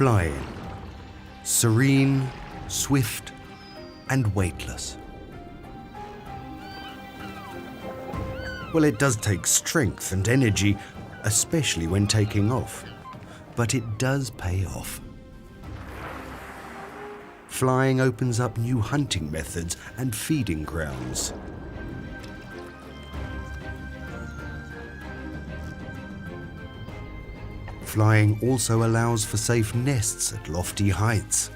Flying. Serene, swift, and weightless. Well, it does take strength and energy, especially when taking off, but it does pay off. Flying opens up new hunting methods and feeding grounds. Flying also allows for safe nests at lofty heights.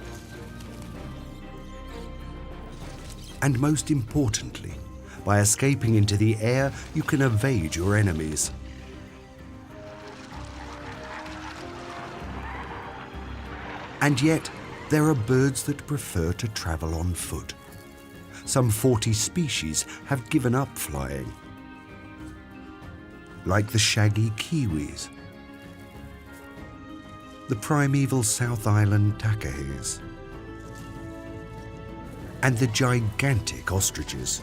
And most importantly, by escaping into the air, you can evade your enemies. And yet, there are birds that prefer to travel on foot. Some 40 species have given up flying, like the shaggy kiwis, the primeval South Island takahes, and the gigantic ostriches.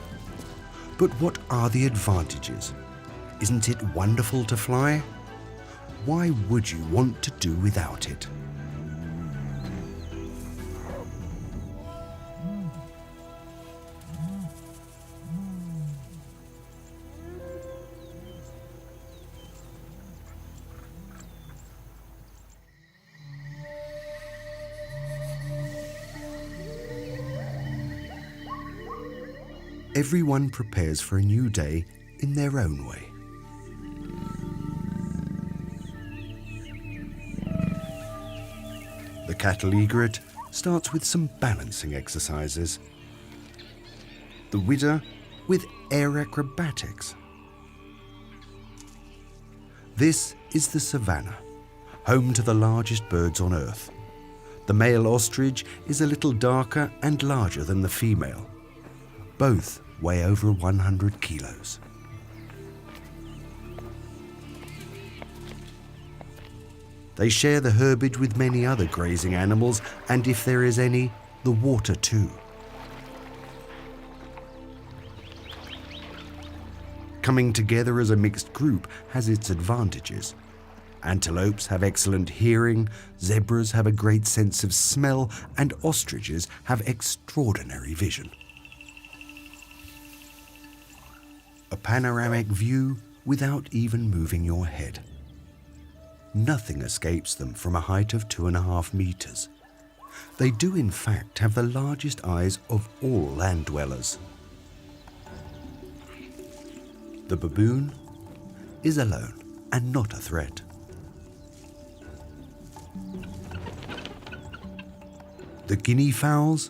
But what are the advantages? Isn't it wonderful to fly? Why would you want to do without it? Everyone prepares for a new day in their own way. The cattle egret starts with some balancing exercises. The widder with air acrobatics. This is the savannah, home to the largest birds on Earth. The male ostrich is a little darker and larger than the female. Both weigh over 100 kilos. They share the herbage with many other grazing animals, and if there is any, the water too. Coming together as a mixed group has its advantages. Antelopes have excellent hearing, zebras have a great sense of smell, and ostriches have extraordinary vision. A panoramic view without even moving your head. Nothing escapes them from a height of 2.5 meters. They do in fact have the largest eyes of all land dwellers. The baboon is alone and not a threat. The guinea fowls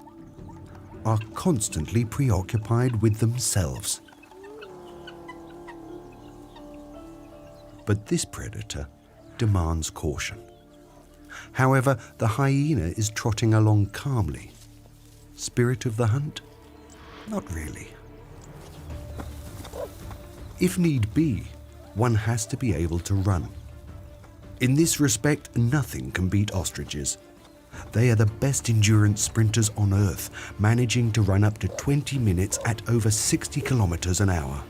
are constantly preoccupied with themselves. But this predator demands caution. However, the hyena is trotting along calmly. Spirit of the hunt? Not really. If need be, one has to be able to run. In this respect, nothing can beat ostriches. They are the best endurance sprinters on Earth, managing to run up to 20 minutes at over 60 kilometers an hour.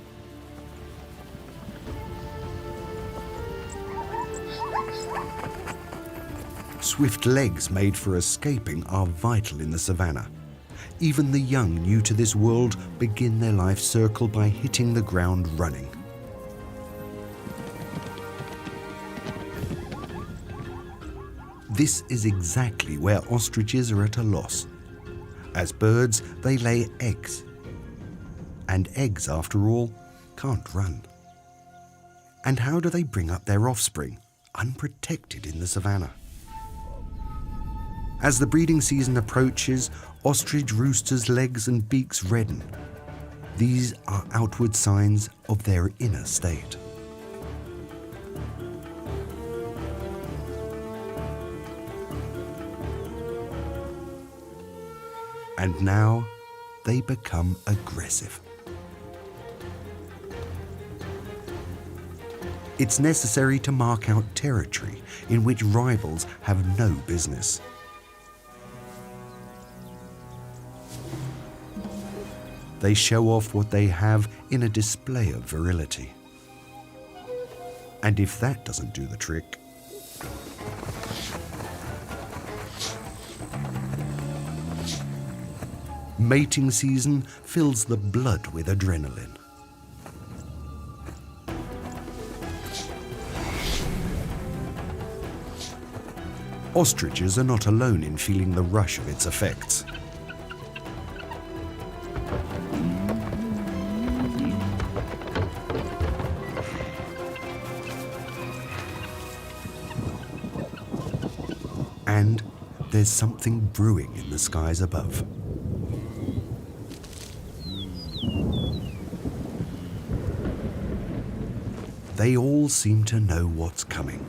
Swift legs made for escaping are vital in the savannah. Even the young new to this world begin their life circle by hitting the ground running. This is exactly where ostriches are at a loss. As birds, they lay eggs. And eggs, after all, can't run. And how do they bring up their offspring, unprotected in the savannah? As the breeding season approaches, ostrich roosters' legs and beaks redden. These are outward signs of their inner state. And now they become aggressive. It's necessary to mark out territory in which rivals have no business. They show off what they have in a display of virility. And if that doesn't do the trick, Mating season fills the blood with adrenaline. Ostriches are not alone in feeling the rush of its effects. And there's something brewing in the skies above. They all seem to know what's coming.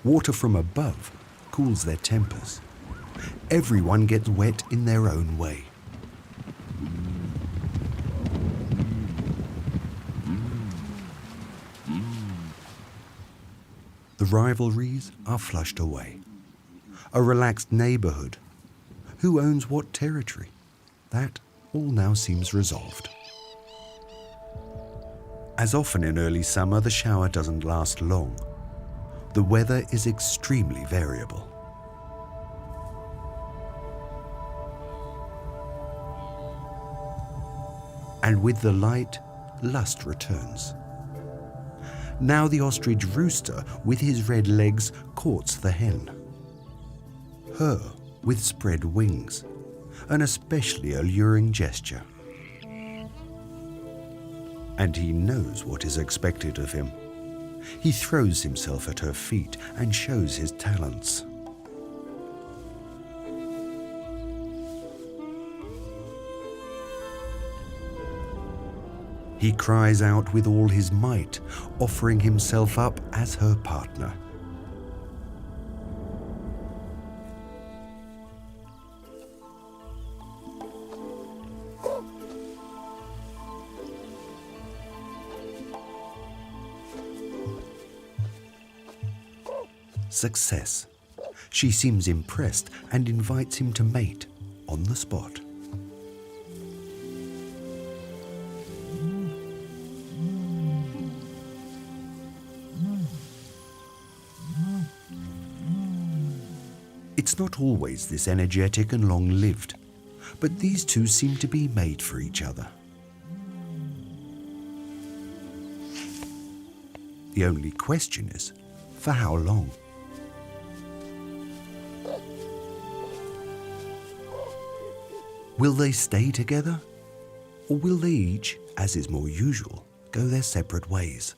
Water from above cools their tempers. Everyone gets wet in their own way. The rivalries are flushed away. A relaxed neighborhood. Who owns what territory? That all now seems resolved. As often in early summer, the shower doesn't last long. The weather is extremely variable. And with the light, lust returns. Now the ostrich rooster with his red legs courts the hen. Her with spread wings, an especially alluring gesture. And he knows what is expected of him. He throws himself at her feet and shows his talents. He cries out with all his might, offering himself up as her partner. Success. She seems impressed and invites him to mate on the spot. It's not always this energetic and long-lived, but these two seem to be made for each other. The only question is, for how long? Will they stay together? Or will they each, as is more usual, go their separate ways?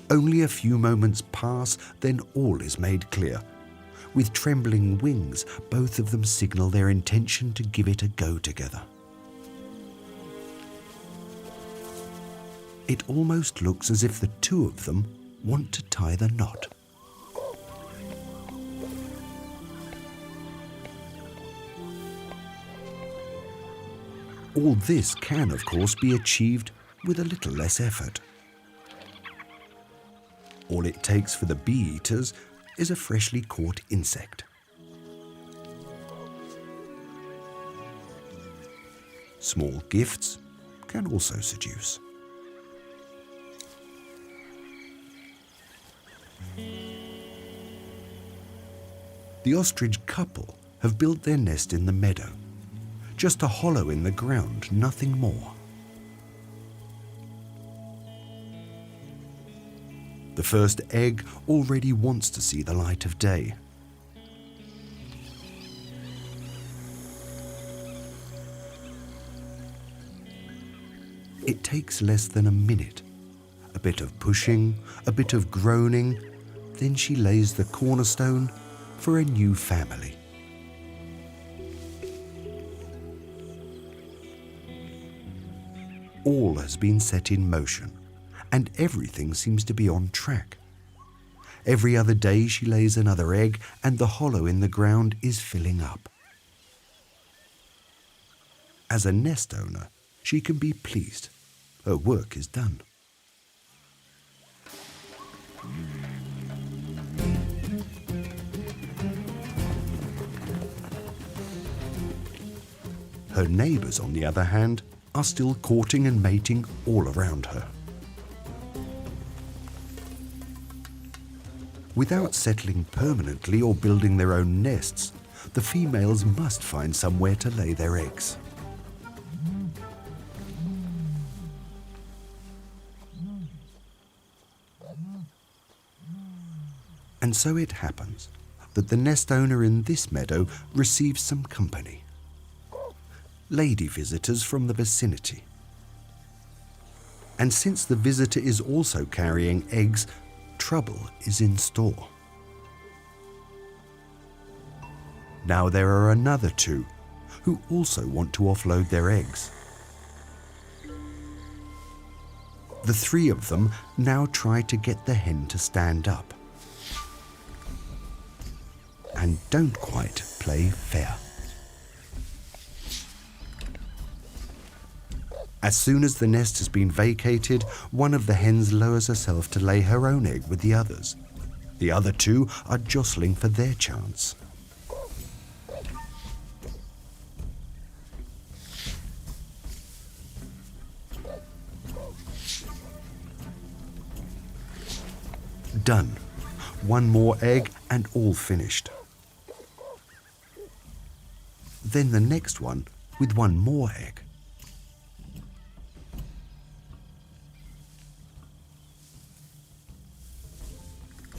Only a few moments pass, then all is made clear. With trembling wings, both of them signal their intention to give it a go together. It almost looks as if the two of them want to tie the knot. All this can, of course, be achieved with a little less effort. All it takes for the bee-eaters is a freshly caught insect. Small gifts can also seduce. The ostrich couple have built their nest in the meadow. Just a hollow in the ground, nothing more. The first egg already wants to see the light of day. It takes less than a minute. A bit of pushing, a bit of groaning, then she lays the cornerstone for a new family. All has been set in motion, and everything seems to be on track. Every other day she lays another egg, and the hollow in the ground is filling up. As a nest owner, she can be pleased. Her work is done. Her neighbors, on the other hand, are still courting and mating all around her. Without settling permanently or building their own nests, the females must find somewhere to lay their eggs. And so it happens that the nest owner in this meadow receives some company. Lady visitors from the vicinity. And since the visitor is also carrying eggs, trouble is in store. Now there are another two who also want to offload their eggs. The three of them now try to get the hen to stand up and don't quite play fair. As soon as the nest has been vacated, one of the hens lowers herself to lay her own egg with the others. The other two are jostling for their chance. Done. One more egg and all finished. Then the next one with one more egg.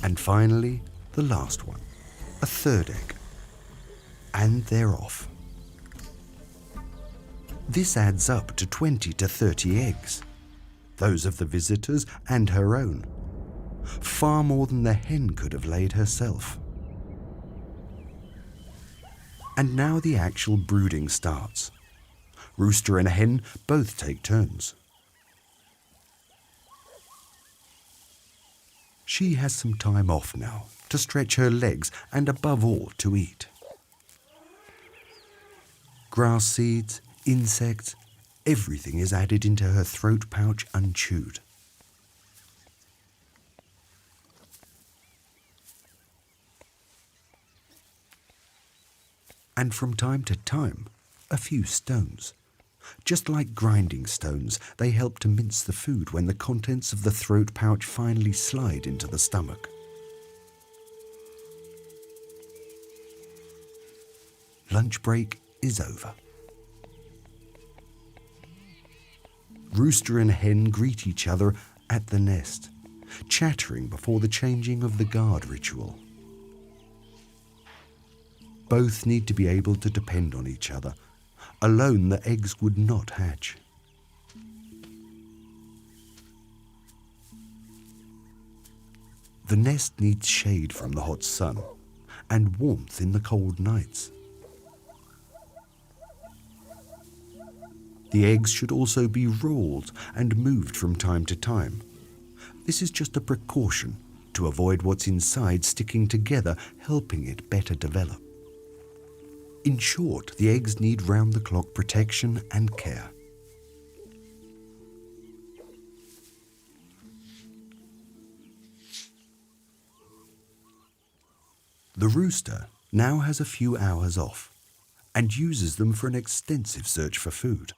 And finally, the last one, a third egg. And they're off. This adds up to 20 to 30 eggs, those of the visitors and her own. Far more than the hen could have laid herself. And now the actual brooding starts. Rooster and hen both take turns. She has some time off now to stretch her legs and above all to eat. Grass seeds, insects, everything is added into her throat pouch unchewed. And from time to time, a few stones. Just like grinding stones, they help to mince the food when the contents of the throat pouch finally slide into the stomach. Lunch break is over. Rooster and hen greet each other at the nest, chattering before the changing of the guard ritual. Both need to be able to depend on each other. Alone, the eggs would not hatch. The nest needs shade from the hot sun and warmth in the cold nights. The eggs should also be rolled and moved from time to time. This is just a precaution to avoid what's inside sticking together, helping it better develop. In short, the eggs need round-the-clock protection and care. The rooster now has a few hours off and uses them for an extensive search for food.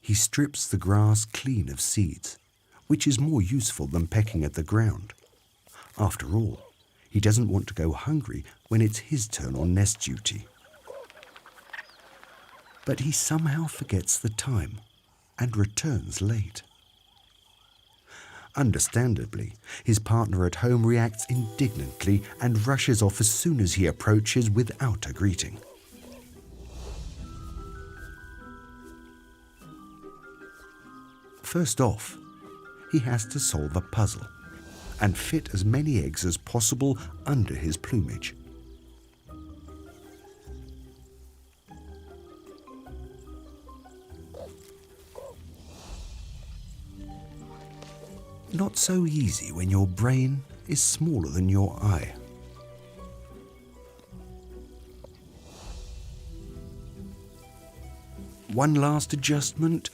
He strips the grass clean of seeds, which is more useful than pecking at the ground. After all, he doesn't want to go hungry when it's his turn on nest duty. But he somehow forgets the time and returns late. Understandably, his partner at home reacts indignantly and rushes off as soon as he approaches without a greeting. First off, he has to solve a puzzle and fit as many eggs as possible under his plumage. Not so easy when your brain is smaller than your eye. One last adjustment.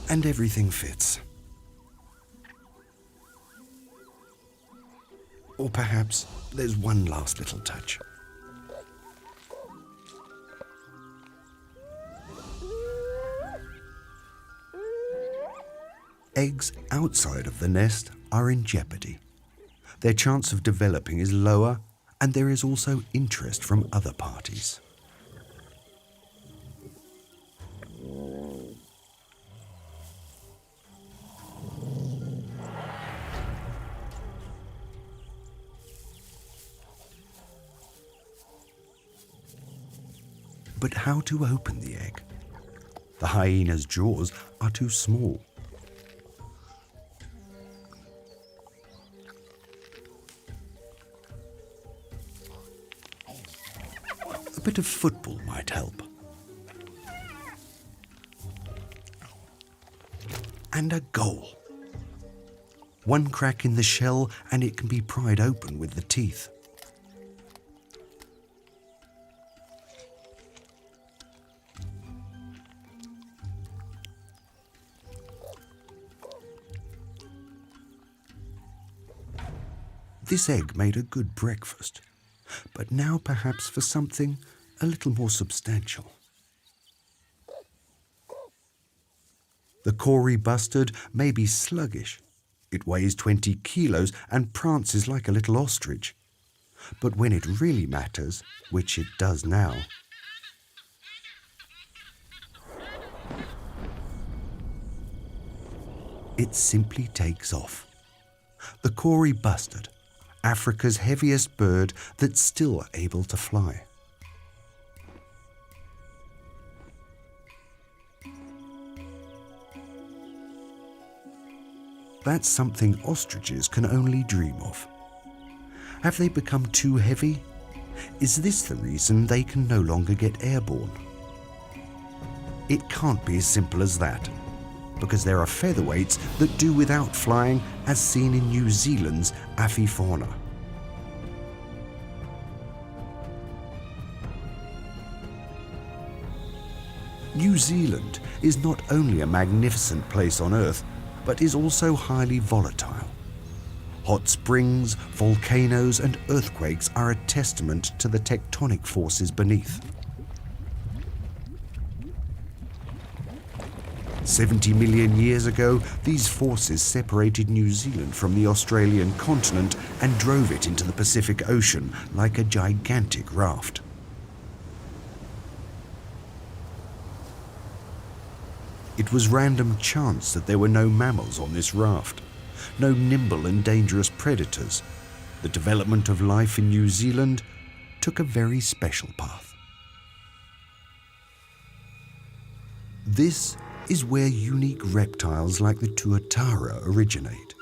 And everything fits. Or perhaps there's one last little touch. Eggs outside of the nest are in jeopardy. Their chance of developing is lower, and there is also interest from other parties. But how to open the egg? The hyena's jaws are too small. A bit of football might help. And a goal. One crack in the shell and it can be pried open with the teeth. This egg made a good breakfast, but now perhaps for something a little more substantial. The Kori bustard may be sluggish. It weighs 20 kilos and prances like a little ostrich. But when it really matters, which it does now, it simply takes off. The Kori bustard, Africa's heaviest bird that's still able to fly. That's something ostriches can only dream of. Have they become too heavy? Is this the reason they can no longer get airborne? It can't be as simple as that, because there are featherweights that do without flying, as seen in New Zealand's Avifauna. New Zealand is not only a magnificent place on Earth, but is also highly volatile. Hot springs, volcanoes, and earthquakes are a testament to the tectonic forces beneath. 70 million years ago, these forces separated New Zealand from the Australian continent and drove it into the Pacific Ocean like a gigantic raft. It was random chance that there were no mammals on this raft, no nimble and dangerous predators. The development of life in New Zealand took a very special path. This is where unique reptiles like the tuatara originate.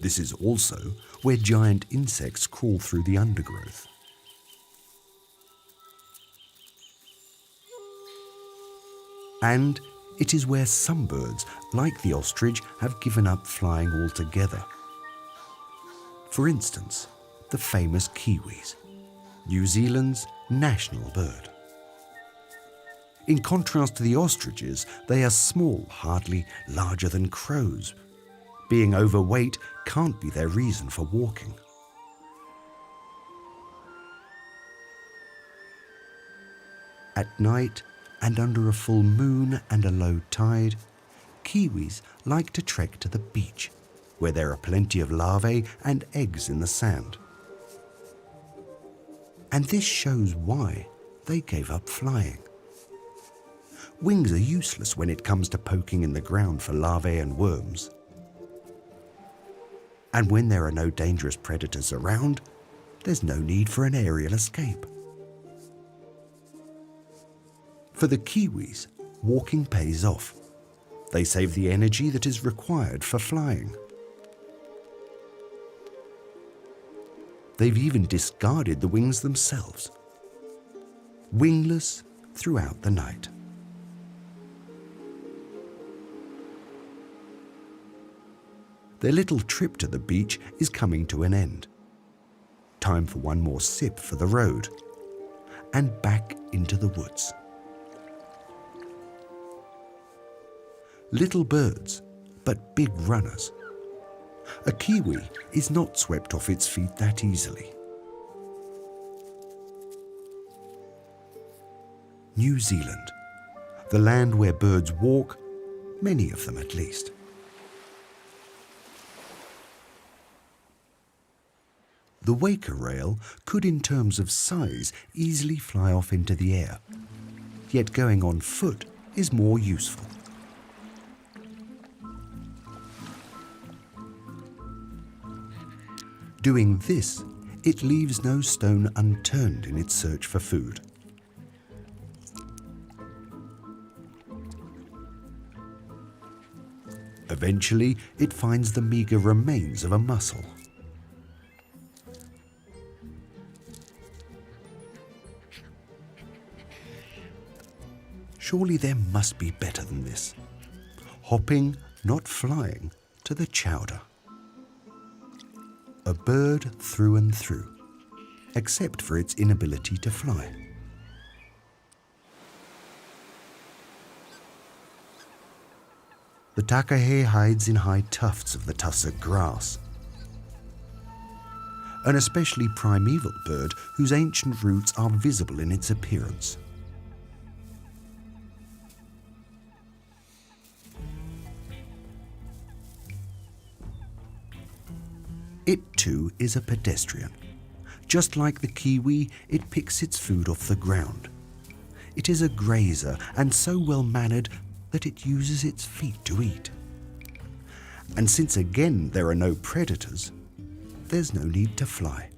This is also where giant insects crawl through the undergrowth. And it is where some birds, like the ostrich, have given up flying altogether. For instance, the famous kiwis, New Zealand's national bird. In contrast to the ostriches, they are small, hardly larger than crows. Being overweight can't be their reason for walking. At night, and under a full moon and a low tide, kiwis like to trek to the beach, where there are plenty of larvae and eggs in the sand. And this shows why they gave up flying. Wings are useless when it comes to poking in the ground for larvae and worms. And when there are no dangerous predators around, there's no need for an aerial escape. For the kiwis, walking pays off. They save the energy that is required for flying. They've even discarded the wings themselves, wingless throughout the night. Their little trip to the beach is coming to an end. Time for one more sip for the road, and back into the woods. Little birds, but big runners. A kiwi is not swept off its feet that easily. New Zealand, the land where birds walk, many of them at least. The Waker rail could, in terms of size, easily fly off into the air, yet going on foot is more useful. Doing this, it leaves no stone unturned in its search for food. Eventually, it finds the meagre remains of a mussel. Surely there must be better than this. Hopping, not flying, to the chowder. A bird through and through, except for its inability to fly. The takahe hides in high tufts of the tussock grass. An especially primeval bird whose ancient roots are visible in its appearance. It too is a pedestrian. Just like the kiwi, it picks its food off the ground. It is a grazer and so well-mannered that it uses its feet to eat. And since again there are no predators, there's no need to fly.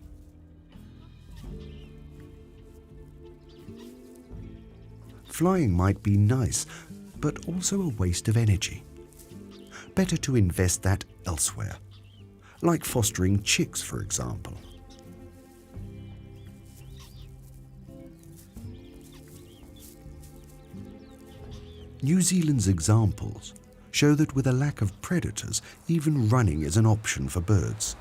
Flying might be nice, but also a waste of energy. Better to invest that elsewhere, like fostering chicks, for example. New Zealand's examples show that with a lack of predators, even running is an option for birds.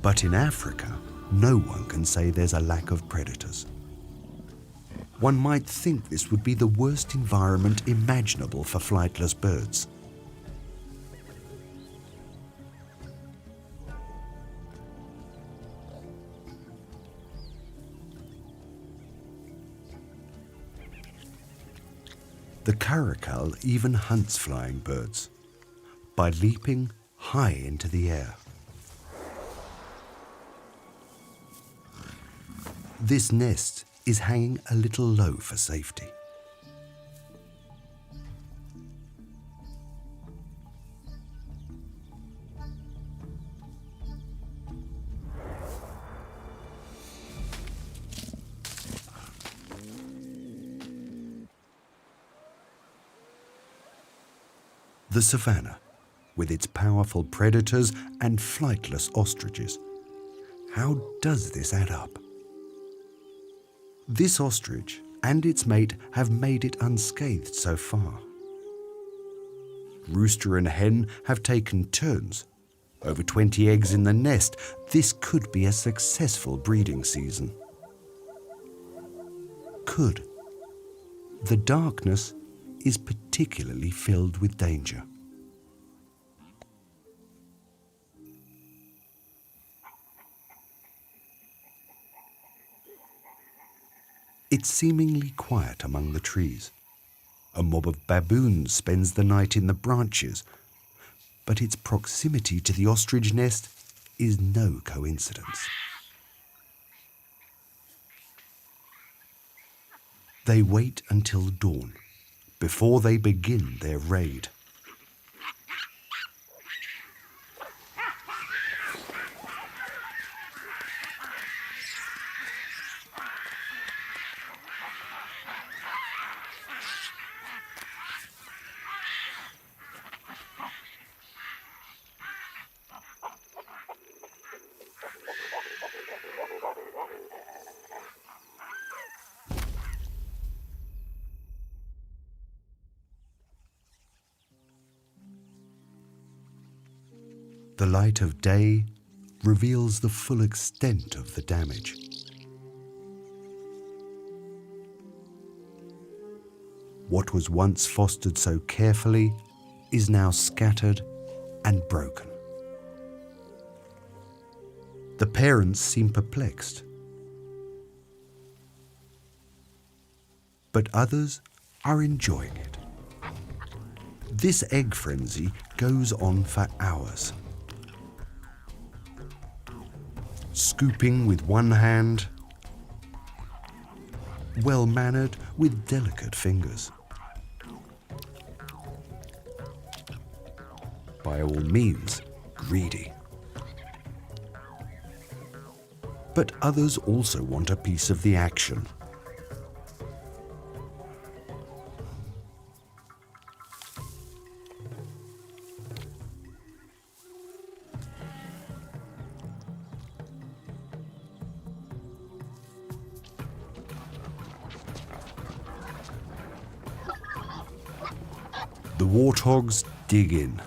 But in Africa, no one can say there's a lack of predators. One might think this would be the worst environment imaginable for flightless birds. The caracal even hunts flying birds by leaping high into the air. This nest is hanging a little low for safety. The savannah, with its powerful predators and flightless ostriches. How does this add up? This ostrich and its mate have made it unscathed so far. Rooster and hen have taken turns. Over 20 eggs in the nest. This could be a successful breeding season. Could. The darkness is particularly filled with danger. It's seemingly quiet among the trees. A mob of baboons spends the night in the branches, but its proximity to the ostrich nest is no coincidence. They wait until dawn before they begin their raid. The light of day reveals the full extent of the damage. What was once fostered so carefully is now scattered and broken. The parents seem perplexed, but others are enjoying it. This egg frenzy goes on for hours. Scooping with one hand, well-mannered with delicate fingers. By all means, greedy. But others also want a piece of the action. The warthogs dig in.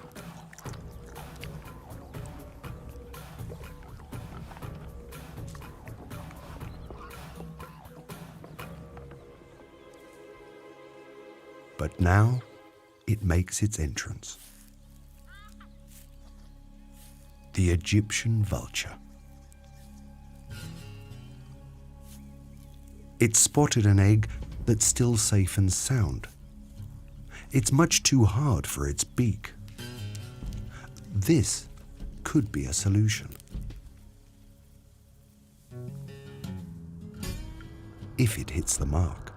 But now it makes its entrance. The Egyptian vulture. It spotted an egg that's still safe and sound. It's much too hard for its beak. This could be a solution. If it hits the mark.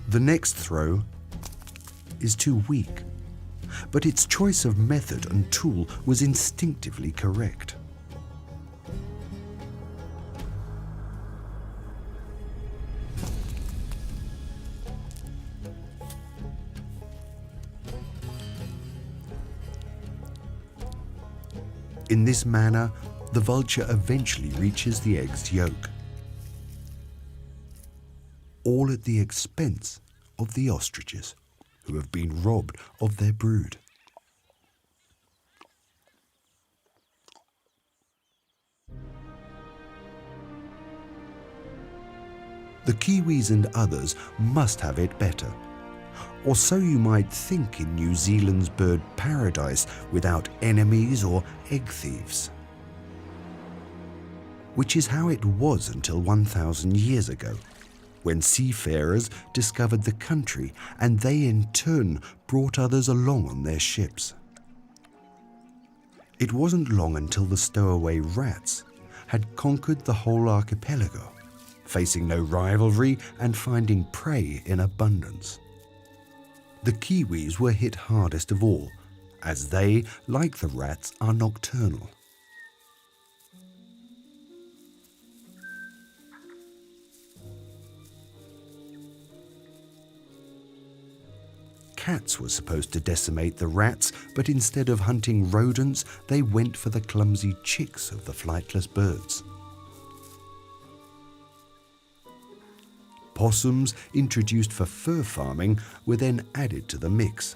The next throw is too weak, but its choice of method and tool was instinctively correct. In this manner, the vulture eventually reaches the egg's yolk, all at the expense of the ostriches, who have been robbed of their brood. The Kiwis and others must have it better, or so you might think in New Zealand's bird paradise without enemies or egg thieves. Which is how it was until 1,000 years ago, when seafarers discovered the country and they in turn brought others along on their ships. It wasn't long until the stowaway rats had conquered the whole archipelago, facing no rivalry and finding prey in abundance. The Kiwis were hit hardest of all, as they, like the rats, are nocturnal. Cats were supposed to decimate the rats, but instead of hunting rodents, they went for the clumsy chicks of the flightless birds. Possums, introduced for fur farming, were then added to the mix.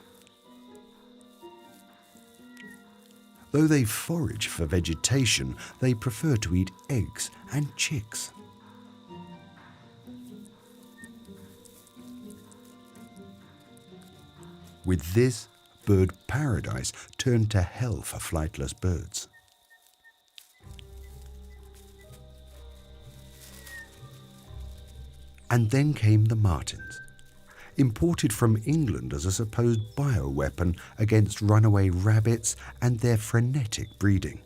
Though they forage for vegetation, they prefer to eat eggs and chicks. With this, bird paradise turned to hell for flightless birds. And then came the martins, imported from England as a supposed bioweapon against runaway rabbits and their frenetic breeding.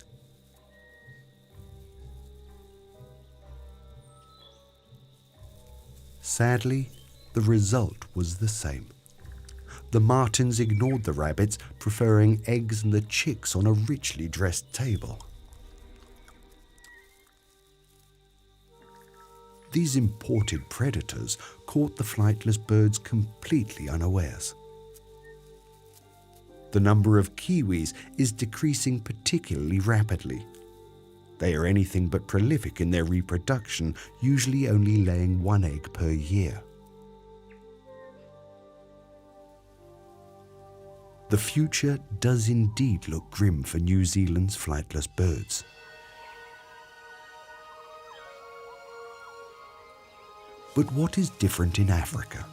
Sadly, the result was the same. The martins ignored the rabbits, preferring eggs and the chicks on a richly dressed table. These imported predators caught the flightless birds completely unawares. The number of Kiwis is decreasing particularly rapidly. They are anything but prolific in their reproduction, usually only laying one egg per year. The future does indeed look grim for New Zealand's flightless birds. But what is different in Africa?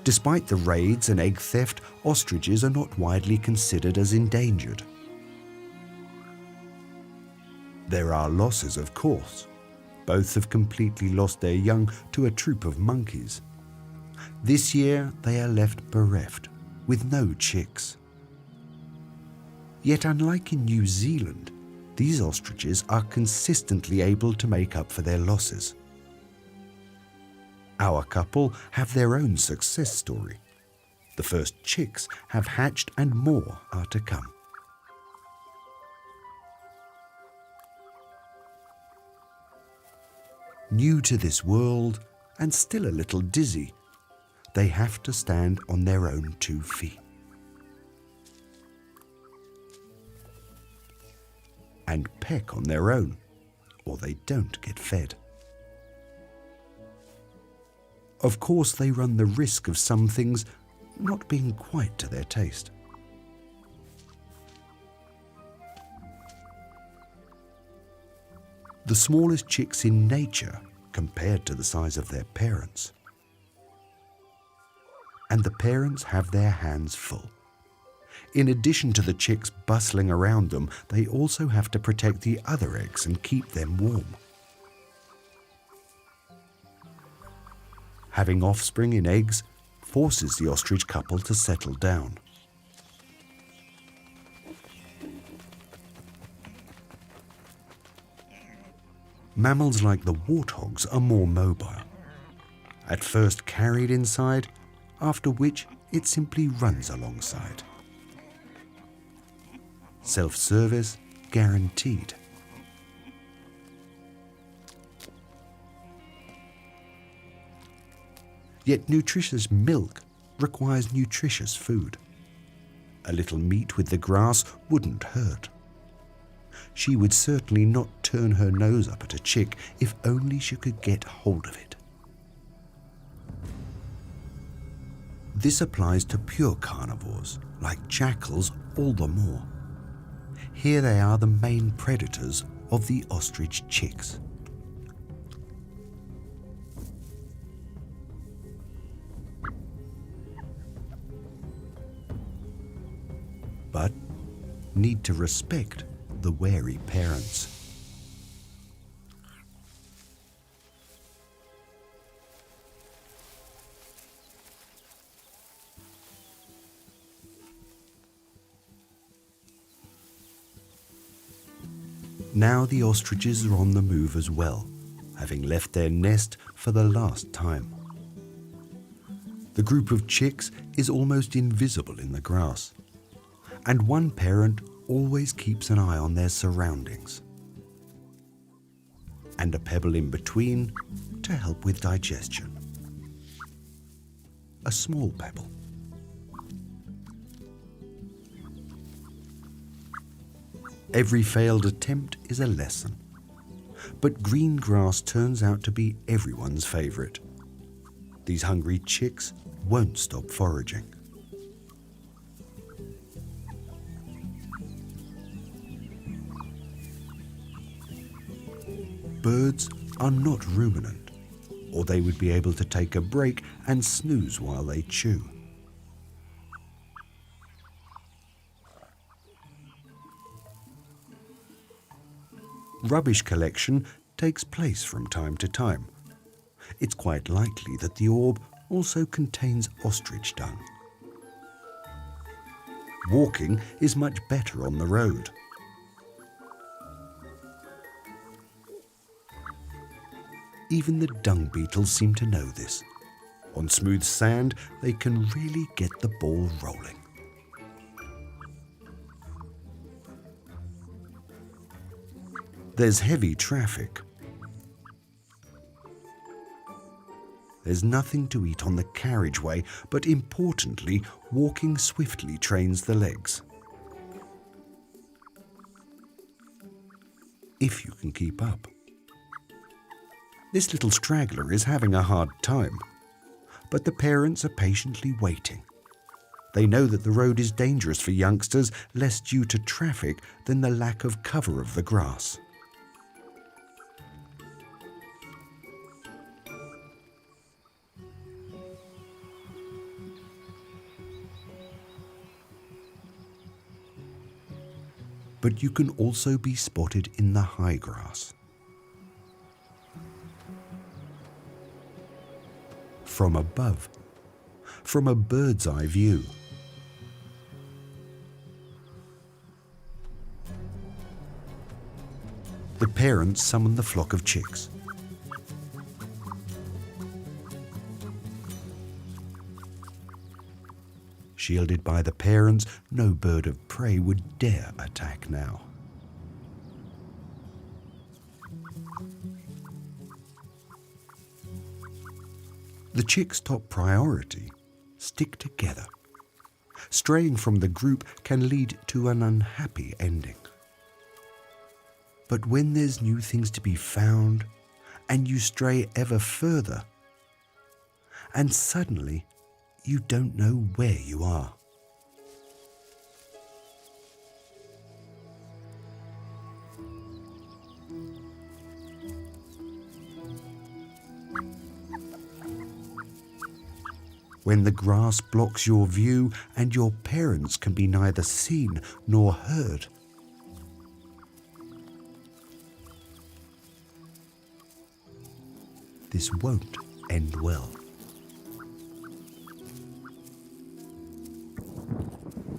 Despite the raids and egg theft, ostriches are not widely considered as endangered. There are losses, of course. Both have completely lost their young to a troop of monkeys. This year they are left bereft, with no chicks. Yet unlike in New Zealand, these ostriches are consistently able to make up for their losses. Our couple have their own success story. The first chicks have hatched and more are to come. New to this world and still a little dizzy, they have to stand on their own 2 feet. And peck on their own, or they don't get fed. Of course, they run the risk of some things not being quite to their taste. The smallest chicks in nature compared to the size of their parents. And the parents have their hands full. In addition to the chicks bustling around them, they also have to protect the other eggs and keep them warm. Having offspring in eggs forces the ostrich couple to settle down. Mammals like the warthogs are more mobile. At first carried inside, after which it simply runs alongside. Self-service guaranteed. Yet nutritious milk requires nutritious food. A little meat with the grass wouldn't hurt. She would certainly not turn her nose up at a chick if only she could get hold of it. This applies to pure carnivores, like jackals, all the more. Here they are the main predators of the ostrich chicks. But need to respect the wary parents. Now the ostriches are on the move as well, having left their nest for the last time. The group of chicks is almost invisible in the grass, and one parent always keeps an eye on their surroundings, and a pebble in between to help with digestion. A small pebble. Every failed attempt is a lesson, but green grass turns out to be everyone's favorite. These hungry chicks won't stop foraging. Birds are not ruminant, or they would be able to take a break and snooze while they chew. Rubbish collection takes place from time to time. It's quite likely that the orb also contains ostrich dung. Walking is much better on the road. Even the dung beetles seem to know this. On smooth sand, they can really get the ball rolling. There's heavy traffic. There's nothing to eat on the carriageway, but importantly, walking swiftly trains the legs. If you can keep up. This little straggler is having a hard time, but the parents are patiently waiting. They know that the road is dangerous for youngsters, less due to traffic than the lack of cover of the grass. but you can also be spotted in the high grass. From above, from a bird's eye view, the parents summon the flock of chicks. Shielded by the parents, no bird of prey would dare attack now. The chicks' top priority: stick together. Straying from the group can lead to an unhappy ending. But when there's new things to be found, and you stray ever further, and suddenly you don't know where you are. When the grass blocks your view and your parents can be neither seen nor heard. This won't end well.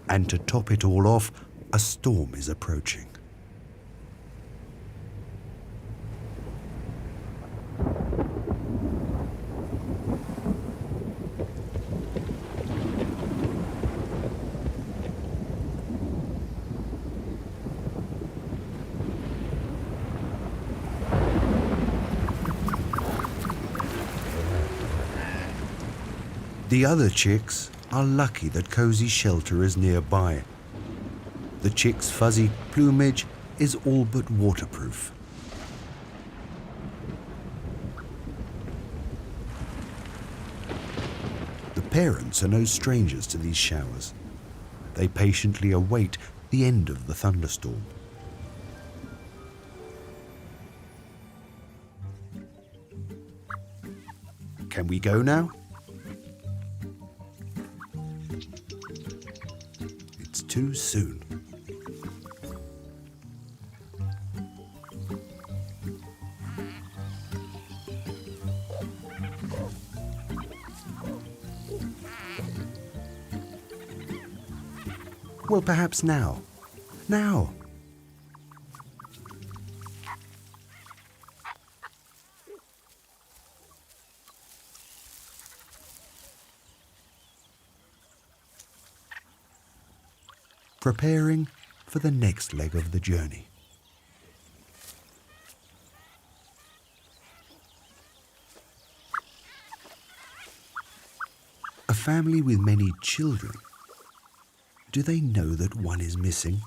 And to top it all off, a storm is approaching. The other chicks are lucky that cozy shelter is nearby. The chicks' fuzzy plumage is all but waterproof. The parents are no strangers to these showers. They patiently await the end of the thunderstorm. Can we go now? It's too soon. Well, perhaps now. Now! Preparing for the next leg of the journey. A family with many children. Do they know that one is missing?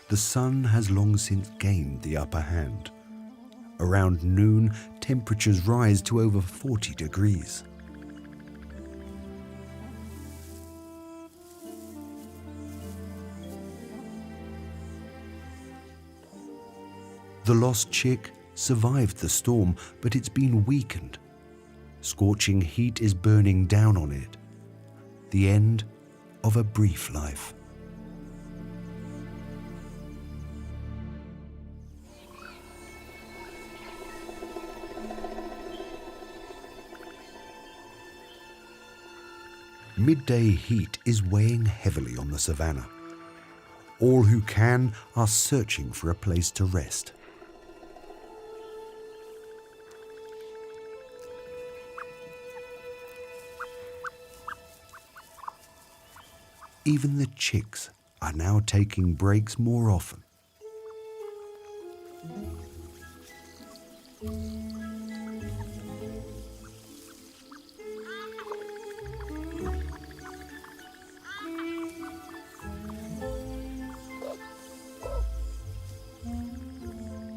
The sun has long since gained the upper hand. Around noon, temperatures rise to over 40 degrees. The lost chick survived the storm, but it's been weakened. Scorching heat is burning down on it. The end of a brief life. Midday heat is weighing heavily on the savannah. All who can are searching for a place to rest. Even the chicks are now taking breaks more often.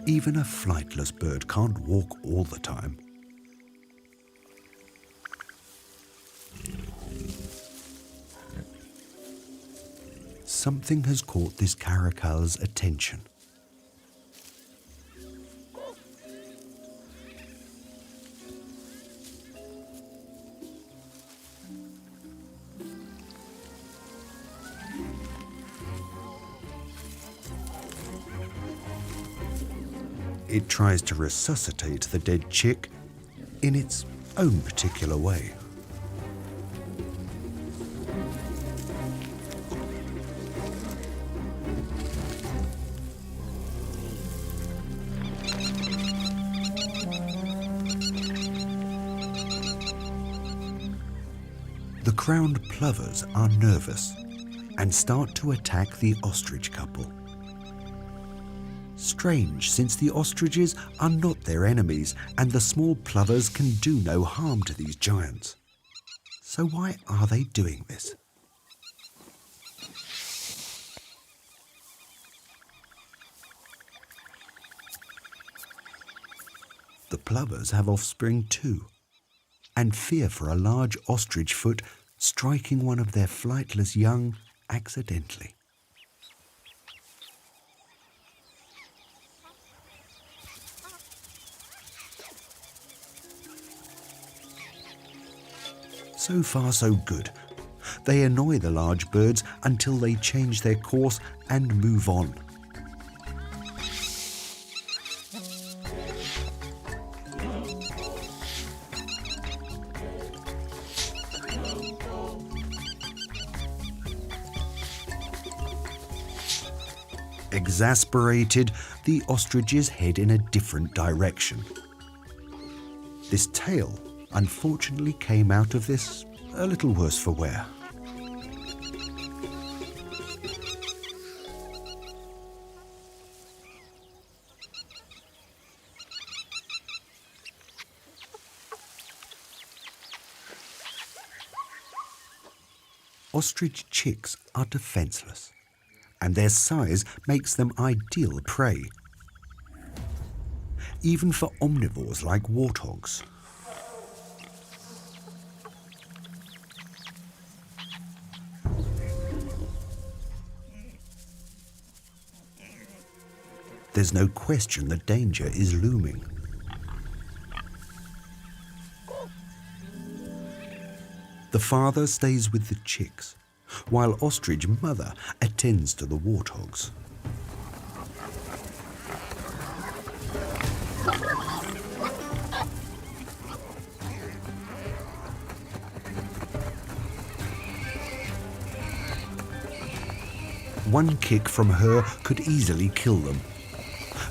Even a flightless bird can't walk all the time. Something has caught this caracal's attention. It tries to resuscitate the dead chick in its own particular way. The crowned plovers are nervous and start to attack the ostrich couple. Strange, since the ostriches are not their enemies and the small plovers can do no harm to these giants. So why are they doing this? The plovers have offspring too, and fear for a large ostrich foot striking one of their flightless young accidentally. So far, so good. They annoy the large birds until they change their course and move on. Exasperated, the ostriches head in a different direction. This tail unfortunately came out of this a little worse for wear. Ostrich chicks are defenseless, and their size makes them ideal prey, even for omnivores like warthogs. There's no question that danger is looming. The father stays with the chicks, while ostrich mother attends to the warthogs. One kick from her could easily kill them,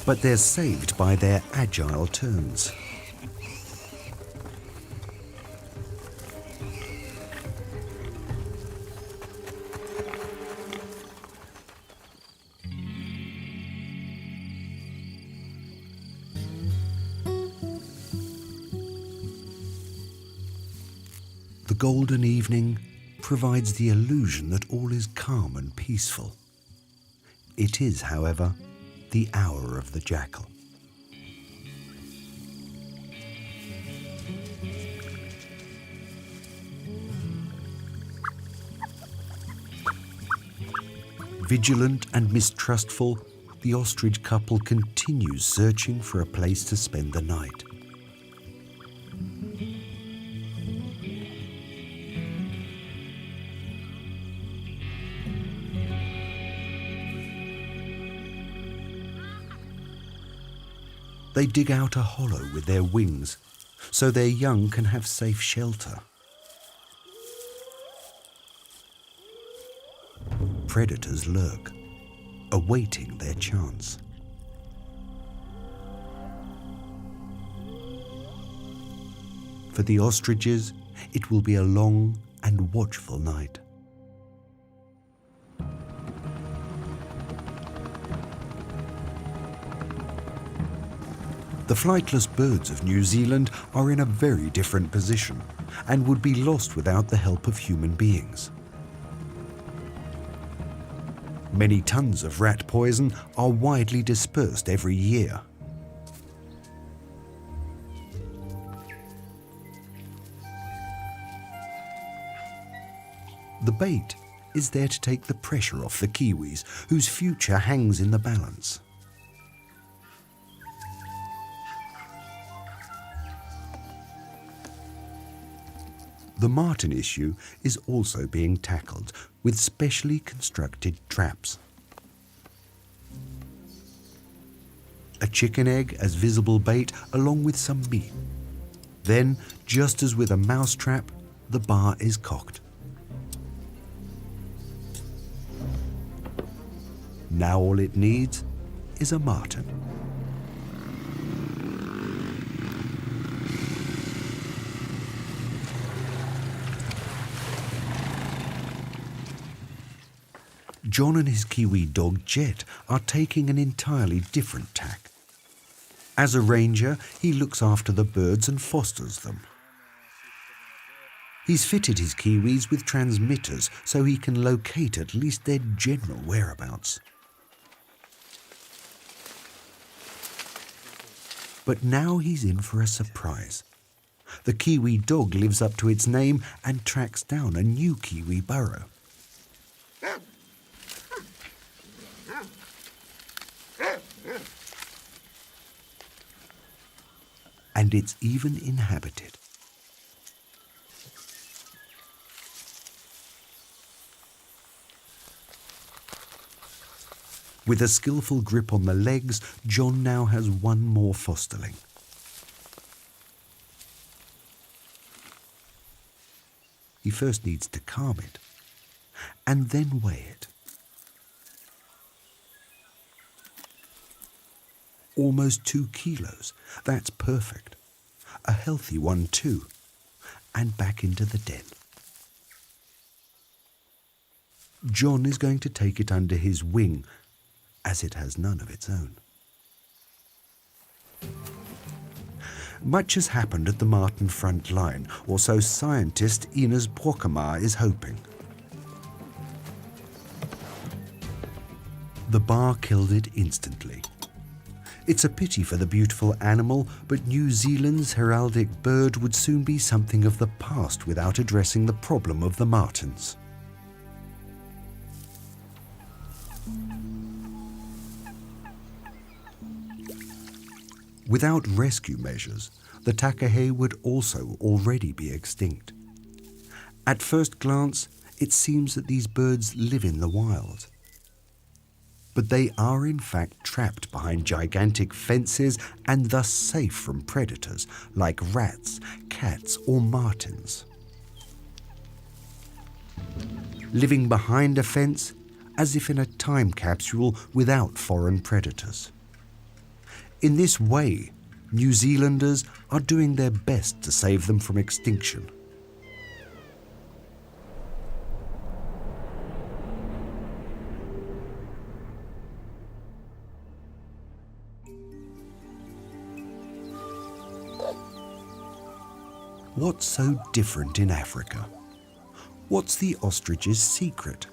but they're saved by their agile turns. The golden evening provides the illusion that all is calm and peaceful. It is, however, the hour of the jackal. Vigilant and mistrustful, the ostrich couple continues searching for a place to spend the night. They dig out a hollow with their wings so their young can have safe shelter. Predators lurk, awaiting their chance. For the ostriches, it will be a long and watchful night. The flightless birds of New Zealand are in a very different position and would be lost without the help of human beings. Many tons of rat poison are widely dispersed every year. The bait is there to take the pressure off the kiwis, whose future hangs in the balance. The marten issue is also being tackled with specially constructed traps. a chicken egg as visible bait along with some meat. Then, just as with a mousetrap, the bar is cocked. Now all it needs is a marten. John and his Kiwi dog Jet are taking an entirely different tack. As a ranger, he looks after the birds and fosters them. He's fitted his Kiwis with transmitters so he can locate at least their general whereabouts. But now he's in for a surprise. The Kiwi dog lives up to its name and tracks down a new Kiwi burrow. And it's even inhabited. With a skillful grip on the legs, John now has one more fosterling. He first needs to calm it, and then weigh it. Almost 2 kilos. That's perfect. A healthy one too. And back into the den. John is going to take it under his wing, as it has none of its own. Much has happened at the marten front line, or so scientist Ines Brokema is hoping. The bar killed it instantly. It's a pity for the beautiful animal, but New Zealand's heraldic bird would soon be something of the past without addressing the problem of the martens. Without rescue measures, the takahe would also already be extinct. At first glance, it seems that these birds live in the wild. But they are in fact trapped behind gigantic fences and thus safe from predators like rats, cats or martens. Living behind a fence as if in a time capsule without foreign predators. In this way, New Zealanders are doing their best to save them from extinction. What's so different in Africa? What's the ostrich's secret?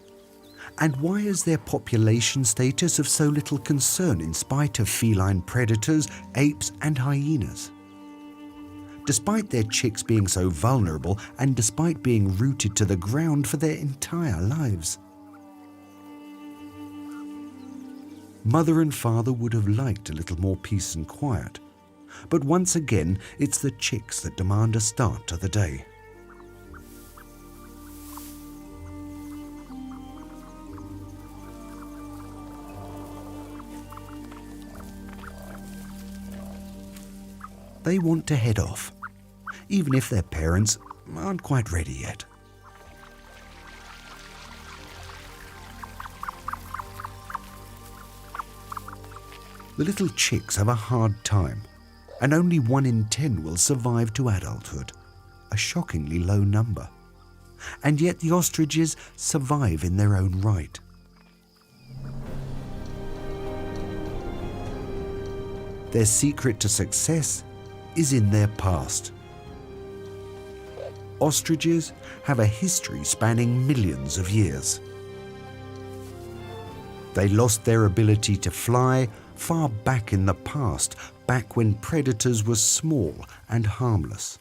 And why is their population status of so little concern in spite of feline predators, apes and hyenas? Despite their chicks being so vulnerable and despite being rooted to the ground for their entire lives. Mother and father would have liked a little more peace and quiet. But once again, it's the chicks that demand a start to the day. They want to head off, even if their parents aren't quite ready yet. The little chicks have a hard time, and only 1 in 10 will survive to adulthood, a shockingly low number. And yet the ostriches survive in their own right. Their secret to success is in their past. Ostriches have a history spanning millions of years. They lost their ability to fly far back in the past, back when predators were small and harmless.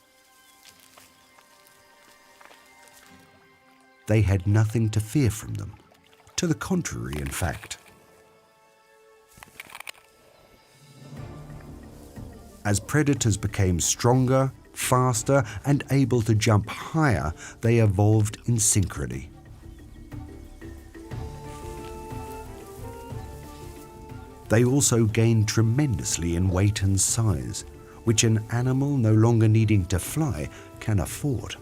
They had nothing to fear from them. To the contrary, in fact. As predators became stronger, faster, and able to jump higher, they evolved in synchrony. They also gain tremendously in weight and size, which an animal no longer needing to fly can afford.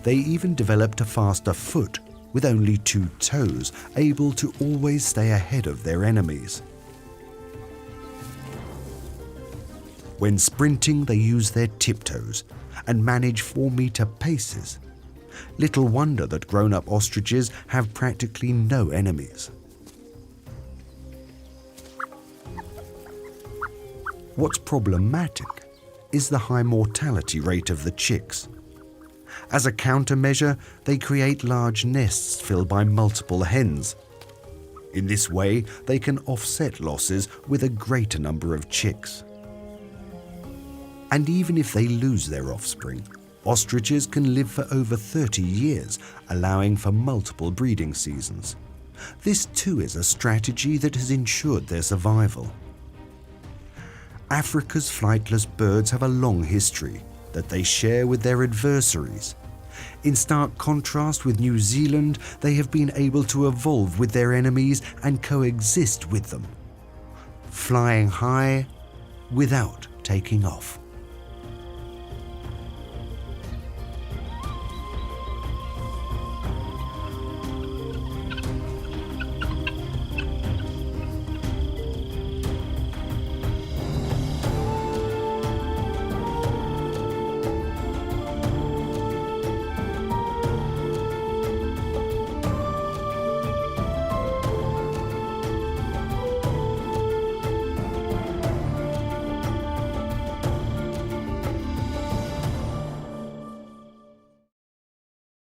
They even developed a faster foot with only 2 toes, able to always stay ahead of their enemies. When sprinting, they use their tiptoes and manage 4-meter paces. Little wonder that grown-up ostriches have practically no enemies. What's problematic is the high mortality rate of the chicks. As a countermeasure, they create large nests filled by multiple hens. In this way, they can offset losses with a greater number of chicks. And even if they lose their offspring, ostriches can live for over 30 years, allowing for multiple breeding seasons. This too is a strategy that has ensured their survival. Africa's flightless birds have a long history that they share with their adversaries. In stark contrast with New Zealand, they have been able to evolve with their enemies and coexist with them, flying high without taking off.